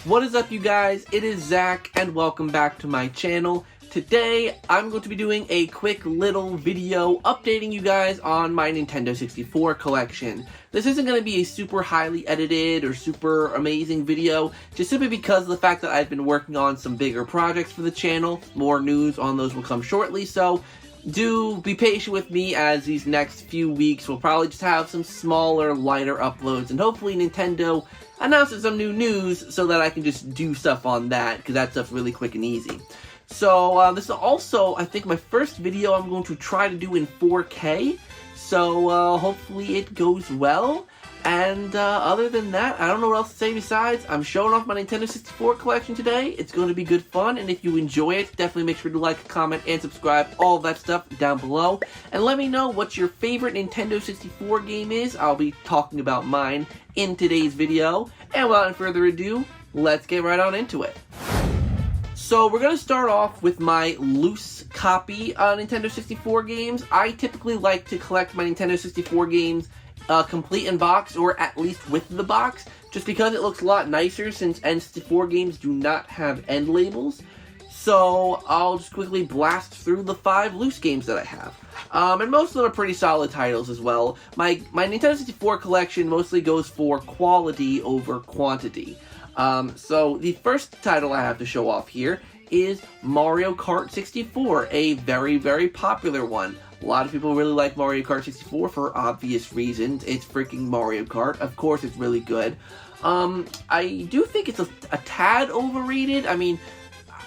What is up, you guys? It is Zach, and welcome back to my channel. Today, I'm going to be doing a quick little video updating you guys on my Nintendo 64 collection. This isn't going to be a super highly edited or super amazing video, just simply because of the fact that I've been working on some bigger projects for the channel. More news on those will come shortly, so do be patient with me, as these next few weeks will probably just have some smaller, lighter uploads, and hopefully Nintendo announces some new news so that I can just do stuff on that, because that stuff's really quick and easy. So, this is also, I think, my first video I'm going to try to do in 4K, so hopefully it goes well. And other than that, I don't know what else to say besides, I'm showing off my Nintendo 64 collection today. It's going to be good fun, and if you enjoy it, definitely make sure to like, comment, and subscribe, all of that stuff down below. And let me know what your favorite Nintendo 64 game is. I'll be talking about mine in today's video. And without further ado, let's get right on into it. So we're going to start off with my loose copy Nintendo 64 games. I typically like to collect my Nintendo 64 games complete in box, or at least with the box, just because it looks a lot nicer since N64 games do not have end labels. So I'll just quickly blast through the 5 loose games that I have. And most of them are pretty solid titles as well. My Nintendo 64 collection mostly goes for quality over quantity. So the first title I have to show off here is Mario Kart 64, a very, very popular one. A lot of people really like Mario Kart 64 for obvious reasons. It's freaking Mario Kart. Of course, it's really good. I do think it's a tad overrated. I mean,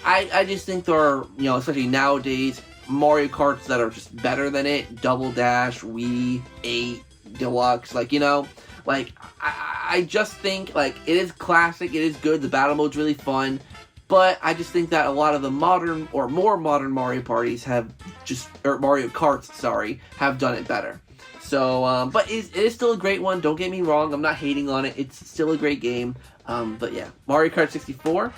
I just think there are, you know, especially nowadays, Mario Karts that are just better than it. Double Dash, Wii, 8, Deluxe, like, you know, like, I just think, like, it is classic, it is good, the battle mode's really fun, but I just think that a lot of the modern, or more modern Mario Parties have just, or Mario Karts, sorry, have done it better. So, but it is still a great one, don't get me wrong, I'm not hating on it, it's still a great game, but yeah, Mario Kart 64.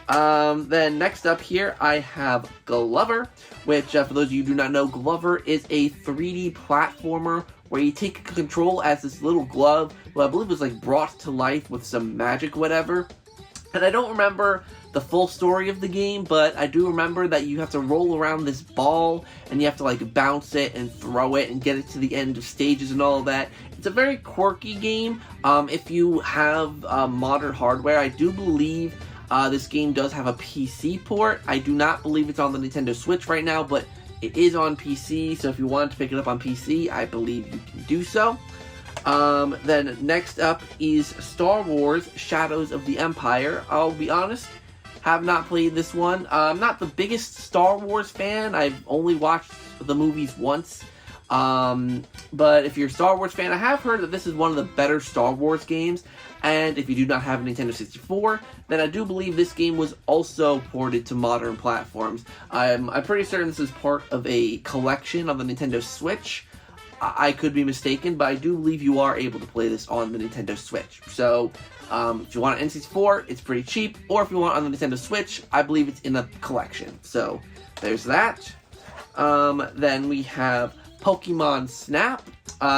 Then next up here, I have Glover, which, for those of you who do not know, Glover is a 3D platformer where you take control as this little glove, who I believe was like brought to life with some magic, whatever. And I don't remember the full story of the game, but I do remember that you have to roll around this ball, and you have to like bounce it and throw it and get it to the end of stages and all of that. It's a very quirky game. If you have modern hardware, I do believe this game does have a PC port. I do not believe it's on the Nintendo Switch right now, but it is on PC, so if you wanted to pick it up on PC, I believe you can do so. Then next up is Star Wars Shadows of the Empire. I'll be honest, have not played this one. I'm not the biggest Star Wars fan. I've only watched the movies once. But if you're a Star Wars fan, I have heard that this is one of the better Star Wars games, and if you do not have a Nintendo 64, then I do believe this game was also ported to modern platforms. I'm pretty certain this is part of a collection on the Nintendo Switch. I could be mistaken, but I do believe you are able to play this on the Nintendo Switch. So, if you want an N64, it's pretty cheap, or if you want it on the Nintendo Switch, I believe it's in the collection. So, there's that. Then we have Pokemon Snap.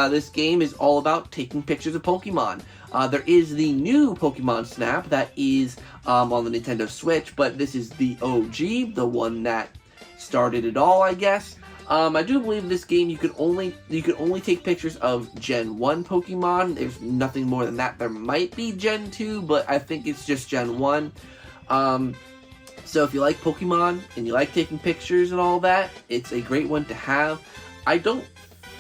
This game is all about taking pictures of Pokemon. There is the new Pokemon Snap that is on the Nintendo Switch, but this is the OG, the one that started it all, I guess. I do believe this game you could only take pictures of Gen 1 Pokemon. There's nothing more than that. There might be Gen 2, but I think it's just Gen 1. So if you like Pokemon and you like taking pictures and all that, it's a great one to have. I don't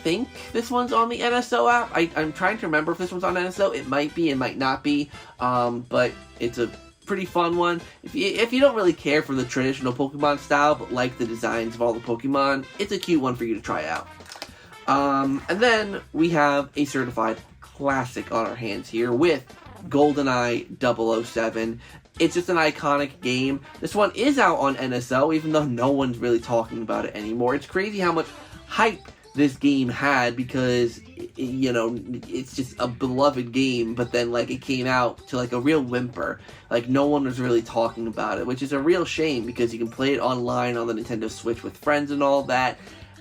think this one's on the NSO app. I'm trying to remember if this one's on NSO. It might be, it might not be, but it's a pretty fun one. If you don't really care for the traditional Pokemon style, but like the designs of all the Pokemon, it's a cute one for you to try out. And then we have a certified classic on our hands here with Goldeneye 007. It's just an iconic game. This one is out on NSO, even though no one's really talking about it anymore. It's crazy how much hype this game had, because, you know, it's just a beloved game, but then, like, it came out to, like, a real whimper. Like, no one was really talking about it, which is a real shame, because you can play it online on the Nintendo Switch with friends and all that,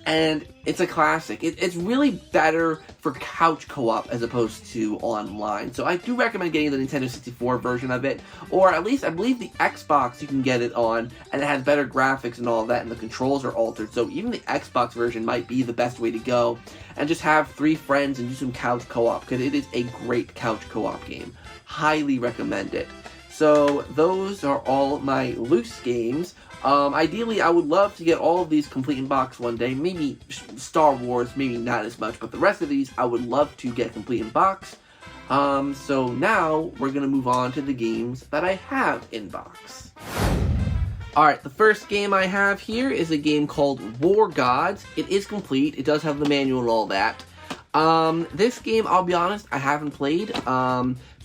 and it's a classic. It's really better for couch co-op as opposed to online. So I do recommend getting the Nintendo 64 version of it, or at least I believe the Xbox you can get it on, and it has better graphics and all of that, and the controls are altered. So even the Xbox version might be the best way to go, and just have 3 friends and do some couch co-op, because it is a great couch co-op game. Highly recommend it. So those are all my loose games. Ideally, I would love to get all of these complete in box one day. Maybe Star Wars, maybe not as much, but the rest of these I would love to get complete in box. So now we're going to move on to the games that I have in box. Alright, the first game I have here is a game called War Gods. It is complete. It does have the manual and all that. This game, I'll be honest, I haven't played.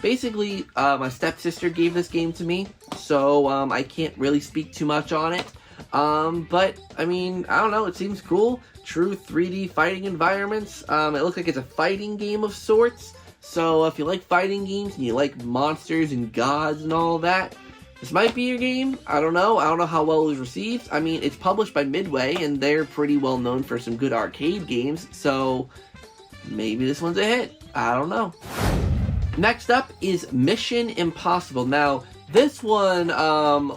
Basically, my stepsister gave this game to me, so, I can't really speak too much on it. But, I mean, I don't know, it seems cool. True 3D fighting environments. It looks like it's a fighting game of sorts. So, if you like fighting games, and you like monsters and gods and all that, this might be your game. I don't know. I don't know how well it was received. I mean, it's published by Midway, and they're pretty well known for some good arcade games, so maybe this one's a hit. I don't know. Next up is Mission Impossible. Now, this one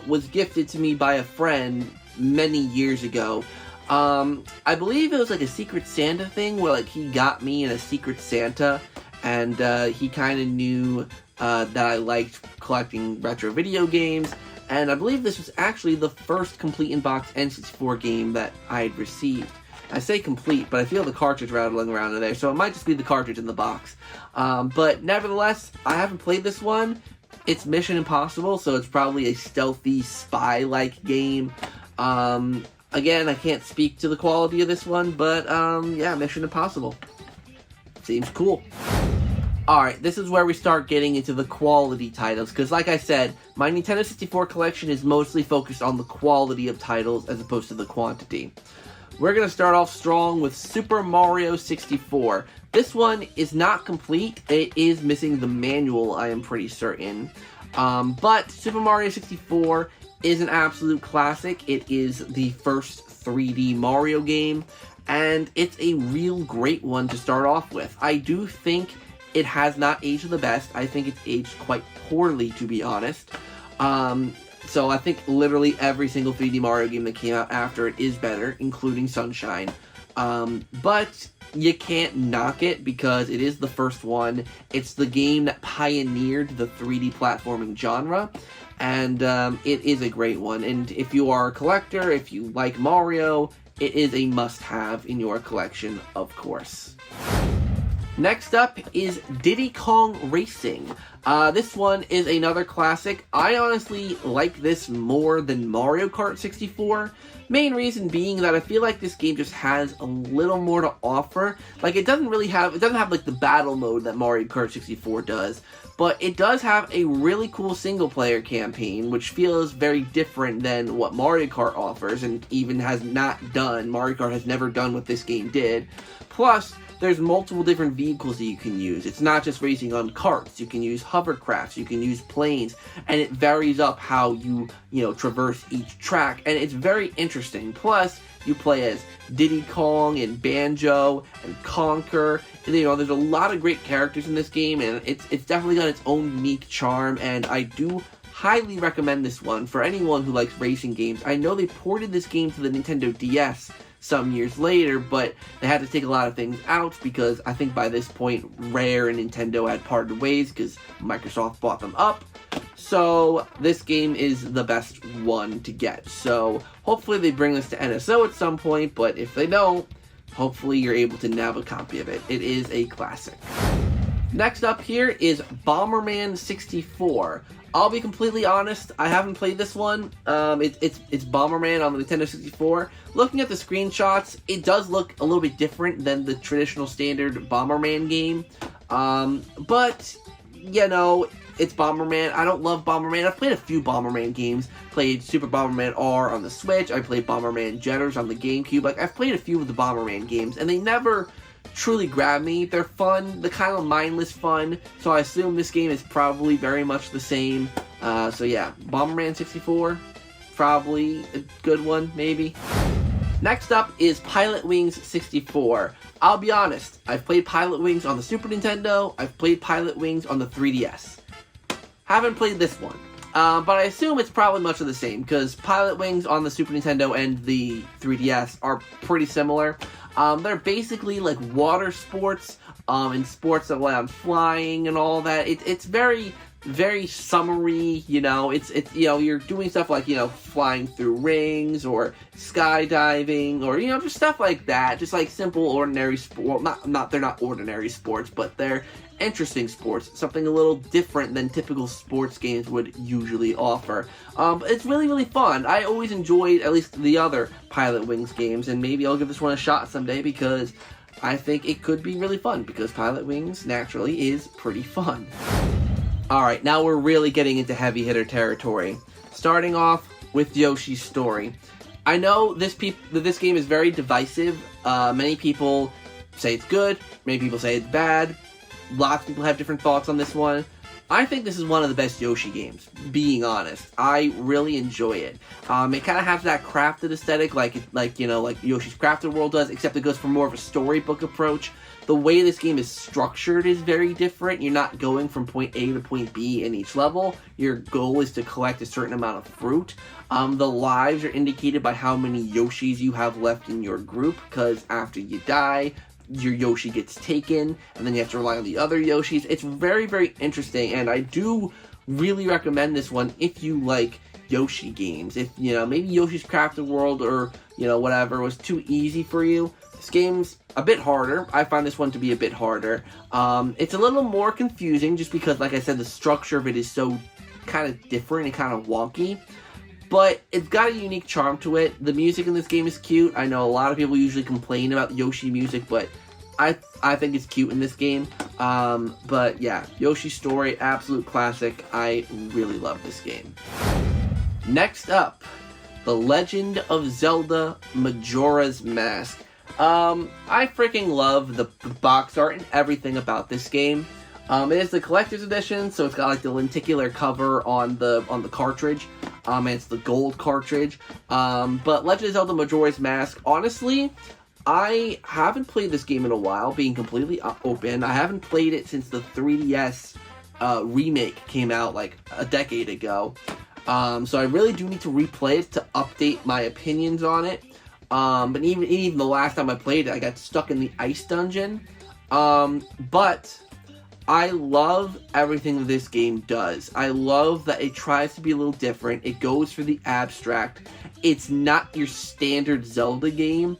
was gifted to me by a friend many years ago. I believe it was like a Secret Santa thing where like he got me in a Secret Santa, and he kind of knew that I liked collecting retro video games, and I believe this was actually the first complete in-box N64 game that I had received. I say complete, but I feel the cartridge rattling around in there, so it might just be the cartridge in the box. But nevertheless, I haven't played this one. It's Mission Impossible, so it's probably a stealthy, spy-like game. Again, I can't speak to the quality of this one, but yeah, Mission Impossible. Seems cool. Alright, this is where we start getting into the quality titles, because like I said, my Nintendo 64 collection is mostly focused on the quality of titles as opposed to the quantity. We're going to start off strong with Super Mario 64. This one is not complete. It is missing the manual, I am pretty certain. But Super Mario 64 is an absolute classic. It is the first 3D Mario game, and it's a real great one to start off with. I do think it has not aged the best. I think it's aged quite poorly, to be honest. So I think literally every single 3D Mario game that came out after it is better, including Sunshine. But you can't knock it because it is the first one. It's the game that pioneered the 3D platforming genre, and it is a great one. And if you are a collector, if you like Mario, it is a must-have in your collection, of course. Next up is Diddy Kong Racing. This one is another classic. I honestly like this more than Mario Kart 64. Main reason being that I feel like this game just has a little more to offer. Like it doesn't have like the battle mode that Mario Kart 64 does, but it does have a really cool single player campaign, which feels very different than what Mario Kart offers, and even has not done. Mario Kart has never done what this game did. Plus, there's multiple different vehicles that you can use. It's not just racing on karts. You can use hovercrafts, you can use planes, and it varies up how you traverse each track, and it's very interesting. Plus, you play as Diddy Kong and Banjo and Conker. And, there's a lot of great characters in this game, and it's definitely got its own unique charm, and I do highly recommend this one for anyone who likes racing games. I know they ported this game to the Nintendo DS some years later, but they had to take a lot of things out because I think by this point Rare and Nintendo had parted ways because Microsoft bought them up. So this game is the best one to get. So hopefully they bring this to NSO at some point, but if they don't, hopefully you're able to nab a copy of it. It is a classic. Next up here is Bomberman 64. I'll be completely honest, I haven't played this one. It's Bomberman on the Nintendo 64. Looking at the screenshots, it does look a little bit different than the traditional standard Bomberman game. But, it's Bomberman. I don't love Bomberman. I've played a few Bomberman games. Played Super Bomberman R on the Switch. I played Bomberman Jetters on the GameCube. Like, I've played a few of the Bomberman games, and they never truly grab me. They're fun, the kind of mindless fun, so I assume this game is probably very much the same. So yeah, Bomberman 64, probably a good one, maybe. Next up is Pilotwings 64. I'll be honest, I've played Pilotwings on the Super Nintendo, I've played Pilotwings on the 3DS. Haven't played this one, but I assume it's probably much of the same, because Pilotwings on the Super Nintendo and the 3DS are pretty similar. They're basically like water sports, and sports that rely on flying and all that. It's very summery, you know. It's you're doing stuff like, flying through rings or skydiving or, just stuff like that. Just like simple, ordinary sport. They're not ordinary sports, but they're interesting sports. Something a little different than typical sports games would usually offer. But it's really fun. I always enjoyed at least the other Pilotwings games, and maybe I'll give this one a shot someday because I think it could be really fun, because Pilotwings naturally is pretty fun. Alright, now we're really getting into heavy hitter territory. Starting off with Yoshi's Story. I know this game is very divisive. Many people say it's good, many people say it's bad. Lots of people have different thoughts on this one. I think this is one of the best Yoshi games, being honest. I really enjoy it. It kind of has that crafted aesthetic, like Yoshi's Crafted World does, except it goes for more of a storybook approach. The way this game is structured is very different. You're not going from point A to point B in each level. Your goal is to collect a certain amount of fruit. The lives are indicated by how many Yoshis you have left in your group, because after you die, your Yoshi gets taken, and then you have to rely on the other Yoshis. It's very interesting, and I do really recommend this one if you like Yoshi games. If, maybe Yoshi's Crafted World or, whatever was too easy for you, this game's a bit harder. I find this one to be a bit harder. It's a little more confusing just because, like I said, the structure of it is so kind of different and kind of wonky. But it's got a unique charm to it. The music in this game is cute. I know a lot of people usually complain about Yoshi music, but I think it's cute in this game. But yeah, Yoshi's Story, absolute classic. I really love this game. Next up, The Legend of Zelda Majora's Mask. I freaking love the box art and everything about this game. It is the collector's edition, so it's got like the lenticular cover on the cartridge. And it's the gold cartridge. But Legend of Zelda Majora's Mask, honestly, I haven't played this game in a while, being completely open. I haven't played it since the 3DS remake came out like a decade ago. So I really do need to replay it to update my opinions on it. But even the last time I played it, I got stuck in the ice dungeon. But I love everything this game does. I love that it tries to be a little different. It goes for the abstract. It's not your standard Zelda game.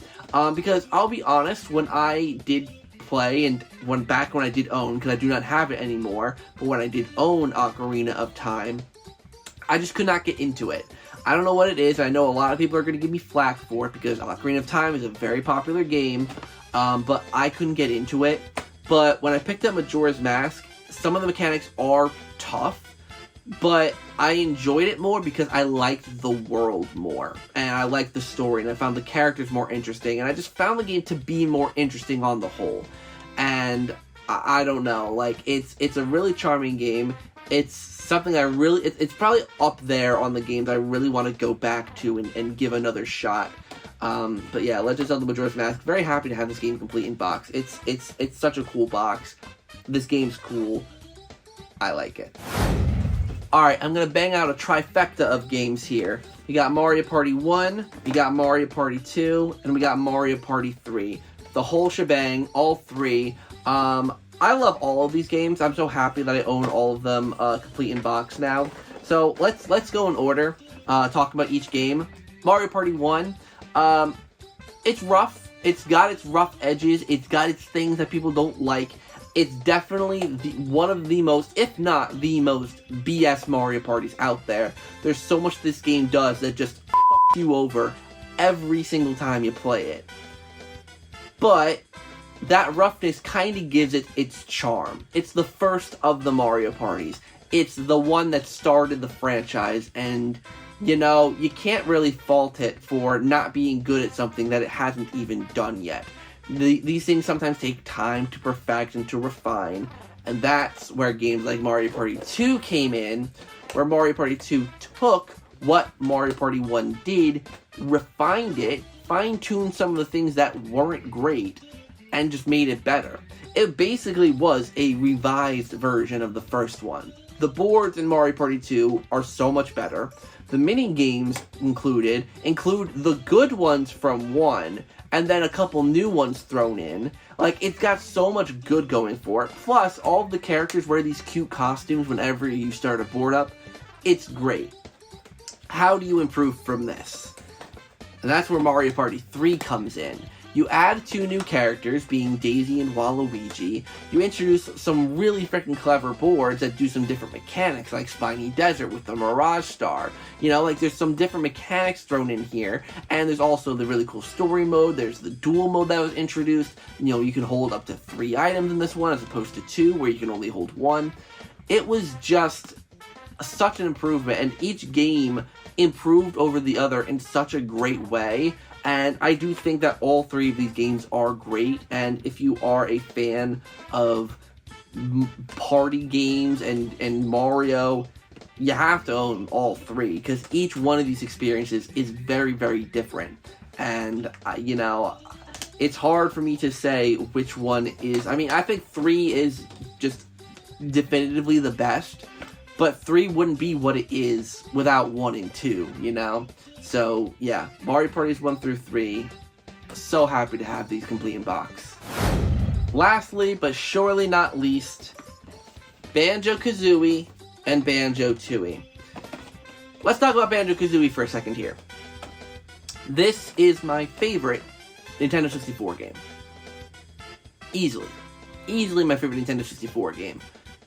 Because I'll be honest, when I did play, and back when I did own, because I do not have it anymore, but when I did own Ocarina of Time, I just could not get into it. I don't know what it is. I know a lot of people are going to give me flack for it, because Ocarina of Time is a very popular game, but I couldn't get into it. But when I picked up Majora's Mask, some of the mechanics are tough, but I enjoyed it more because I liked the world more, and I liked the story, and I found the characters more interesting, and I just found the game to be more interesting on the whole. And I don't know, like, it's a really charming game. It's something it's probably up there on the games I really want to go back to and give another shot. But yeah, Legend of Zelda Majora's Mask, very happy to have this game complete in box. It's such a cool box. This game's cool. I like it. Alright, I'm gonna bang out a trifecta of games here. We got Mario Party 1, we got Mario Party 2, and we got Mario Party 3. The whole shebang, all three. I love all of these games. I'm so happy that I own all of them complete in box now. So let's go in order, talk about each game. Mario Party 1. It's rough. It's got its rough edges. It's got its things that people don't like. It's definitely one of the most, if not the most, BS Mario Parties out there. There's so much this game does that just f**ks you over every single time you play it. But that roughness kind of gives it its charm. It's the first of the Mario Parties. It's the one that started the franchise, and you know, you can't really fault it for not being good at something that it hasn't even done yet. These things sometimes take time to perfect and to refine, and that's where games like Mario Party 2 came in, where Mario Party 2 took what Mario Party 1 did, refined it, fine-tuned some of the things that weren't great and just made it better. It basically was a revised version of the first one. The boards in Mario Party 2 are so much better. The mini games include the good ones from 1, and then a couple new ones thrown in. Like, it's got so much good going for it. Plus, all of the characters wear these cute costumes whenever you start a board up. It's great. How do you improve from this? And that's where Mario Party 3 comes in. You add 2 new characters, being Daisy and Waluigi. You introduce some really freaking clever boards that do some different mechanics, like Spiny Desert with the Mirage Star. You know, like, there's some different mechanics thrown in here. And there's also the really cool story mode. There's the duel mode that was introduced. You know, you can hold up to 3 items in this one, as opposed to 2, where you can only hold 1. It was just such an improvement, and each game improved over the other in such a great way. And I do think that all 3 of these games are great, and if you are a fan of party games and Mario, you have to own all 3, because each one of these experiences is very, very different. And, you know, it's hard for me to say which one is... I mean, I think 3 is just definitively the best, but 3 wouldn't be what it is without 1 and 2, you know? So, yeah, Mario Parties 1 through 3, so happy to have these complete in box. Lastly, but surely not least, Banjo-Kazooie and Banjo-Tooie. Let's talk about Banjo-Kazooie for a second here. This is my favorite Nintendo 64 game. Easily my favorite Nintendo 64 game.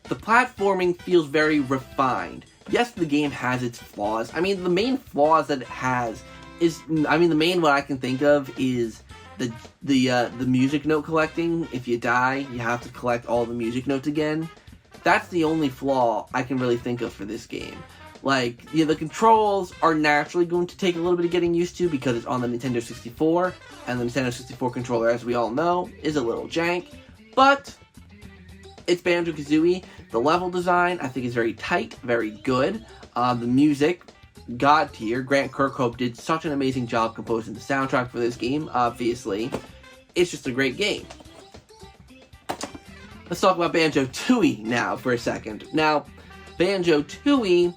The platforming feels very refined. Yes, the game has its flaws. I mean, the main flaws that it has is, the main one I can think of is the music note collecting. If you die, you have to collect all the music notes again. That's the only flaw I can really think of for this game. Like, yeah, the controls are naturally going to take a little bit of getting used to because it's on the Nintendo 64, and the Nintendo 64 controller, as we all know, is a little jank. But it's Banjo-Kazooie. The level design, I think, is very tight, very good. The music, god tier. Grant Kirkhope did such an amazing job composing the soundtrack for this game, obviously. It's just a great game. Let's talk about Banjo-Tooie now for a second. Now, Banjo-Tooie,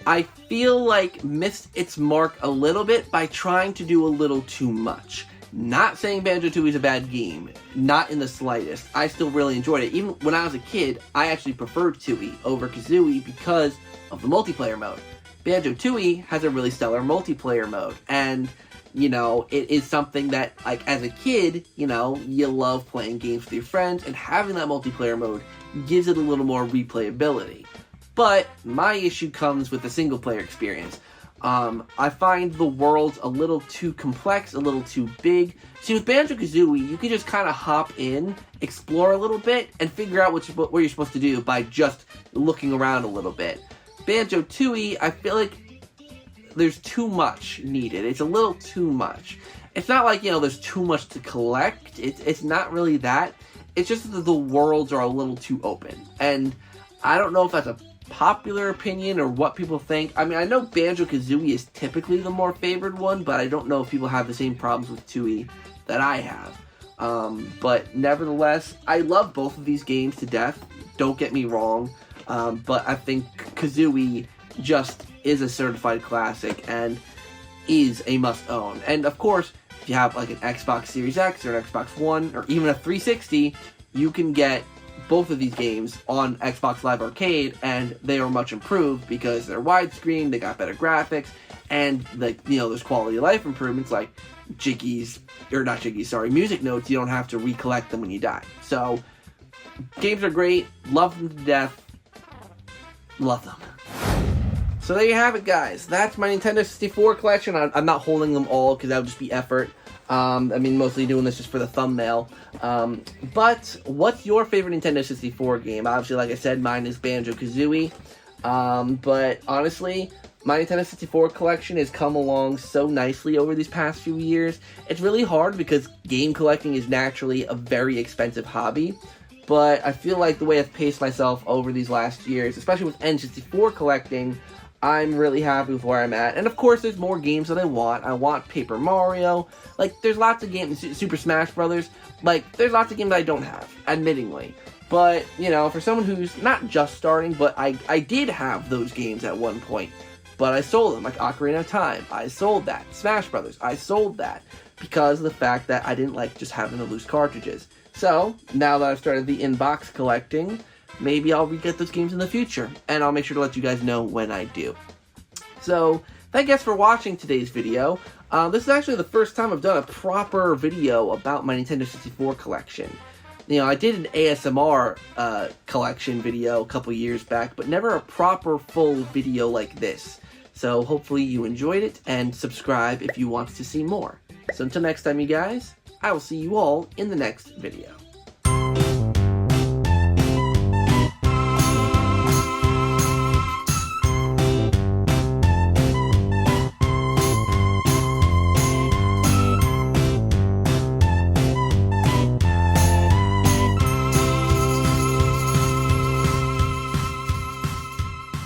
I feel like missed its mark a little bit by trying to do a little too much. Not saying Banjo-Tooie is a bad game, not in the slightest. I still really enjoyed it. Even when I was a kid, I actually preferred Tooie over Kazooie because of the multiplayer mode. Banjo-Tooie has a really stellar multiplayer mode, and, you know, it is something that, like, as a kid, you know, you love playing games with your friends, and having that multiplayer mode gives it a little more replayability. But my issue comes with the single-player experience. I find the worlds a little too complex, a little too big. See, with Banjo-Kazooie, you can just kind of hop in, explore a little bit, and figure out what you're supposed to do by just looking around a little bit. Banjo-Tooie, I feel like there's too much needed. It's a little too much. It's not like, you know, there's too much to collect. It's not really that. It's just that the worlds are a little too open. And I don't know if that's a popular opinion or what people think. I mean, I know Banjo-Kazooie is typically the more favored one, but I don't know if people have the same problems with Tooie that I have. But nevertheless, I love both of these games to death. Don't get me wrong. But I think Kazooie just is a certified classic and is a must-own. And of course, if you have like an Xbox Series X or an Xbox One or even a 360, you can get both of these games on Xbox Live Arcade, and they are much improved because they're widescreen, they got better graphics, and there's quality of life improvements like music notes. You don't have to recollect them when you die. So, games are great, love them to death, love them. So there you have it, guys. That's my Nintendo 64 collection. I'm not holding them all because that would just be effort. Mostly doing this just for the thumbnail. But what's your favorite Nintendo 64 game? Obviously, like I said, mine is Banjo-Kazooie. But honestly, my Nintendo 64 collection has come along so nicely over these past few years. It's really hard because game collecting is naturally a very expensive hobby. But I feel like the way I've paced myself over these last years, especially with N64 collecting, I'm really happy with where I'm at. And of course, there's more games that I want. I want Paper Mario. Like, there's lots of games, Super Smash Brothers. Like, there's lots of games I don't have, admittingly. But, you know, for someone who's not just starting, but I did have those games at one point. But I sold them, like Ocarina of Time. I sold that. Smash Brothers, I sold that. Because of the fact that I didn't like just having the loose cartridges. So, now that I've started the in-box collecting, maybe I'll re-get those games in the future. And I'll make sure to let you guys know when I do. So, thank you guys for watching today's video. This is actually the first time I've done a proper video about my Nintendo 64 collection. You know, I did an ASMR collection video a couple years back, but never a proper full video like this. So hopefully you enjoyed it, and subscribe if you want to see more. So until next time, you guys, I will see you all in the next video.